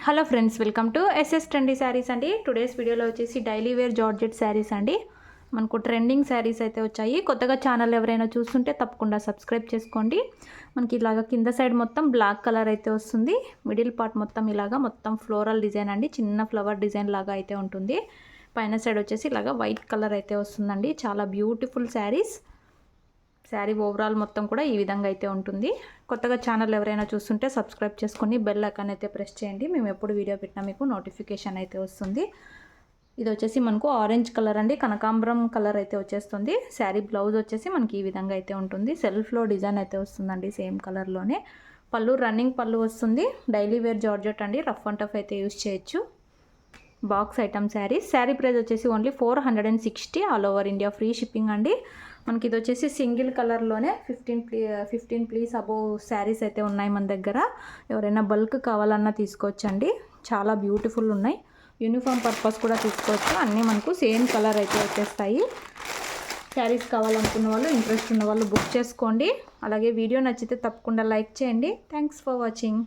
Hello friends, welcome to SS trendy saris అండి. Today's వీడియోలో వచ్చేసి డైలీ వేర్ జార్జెట్ శారీస్ అండి. మనకు ట్రెండింగ్ శారీస్ అయితే వచ్చాయి. కొత్తగా ఛానల్ ఎవరైనా చూస్తుంటే తప్పకుండా సబ్స్క్రైబ్ చేసుకోండి. మనకి ఇలాగ కింద సైడ్ మొత్తం బ్లాక్ కలర్ అయితే వస్తుంది. మిడిల్ పార్ట్ మొత్తం ఇలాగా మొత్తం ఫ్లోరల్ డిజైన్ అండి, చిన్న ఫ్లవర్ డిజైన్ లాగా అయితే ఉంటుంది. పైన సైడ్ వచ్చేసి ఇలాగా వైట్ కలర్ అయితే వస్తుందండి. చాలా బ్యూటిఫుల్ శారీస్. శారీ ఓవరాల్ మొత్తం కూడా ఈ విధంగా అయితే ఉంటుంది. కొత్తగా ఛానల్ ఎవరైనా చూస్తుంటే సబ్స్క్రైబ్ చేసుకొని బెల్ ఐకాన్ అయితే ప్రెస్ చేయండి. మేము ఎప్పుడు వీడియో పెట్టినా మీకు నోటిఫికేషన్ అయితే వస్తుంది. ఇది వచ్చేసి మనకు ఆరెంజ్ కలర్ అండి, కనకాంబరం కలర్ అయితే వచ్చేస్తుంది. శారీ బ్లౌజ్ వచ్చేసి మనకి ఈ విధంగా అయితే ఉంటుంది. సెల్ఫ్లో డిజైన్ అయితే వస్తుందండి, సేమ్ కలర్లోనే. పళ్ళు రన్నింగ్ పళ్ళు వస్తుంది. డైలీ వేర్ జార్జెట్ అండి, రఫ్ అండ్ టఫ్ అయితే యూజ్ చేయొచ్చు. బాక్స్ ఐటమ్ శారీ ప్రైస్ వచ్చేసి only 460. All over India free shipping అండి. మనకి ఇది వచ్చేసి సింగిల్ కలర్లోనే 15 ప్లీస్ అబోవ్ శారీస్ అయితే ఉన్నాయి మన దగ్గర. ఎవరైనా బల్క్ కావాలన్నా తీసుకోవచ్చండి. చాలా బ్యూటిఫుల్ ఉన్నాయి. యూనిఫామ్ పర్పస్ కూడా తీసుకోవచ్చు. అన్నీ మనకు సేమ్ కలర్ అయితే వచ్చేస్తాయి. శారీస్ కావాలనుకున్న వాళ్ళు, ఇంట్రెస్ట్ ఉన్న వాళ్ళు బుక్ చేసుకోండి. అలాగే వీడియో నచ్చితే తప్పకుండా లైక్ చేయండి. Thanks for watching.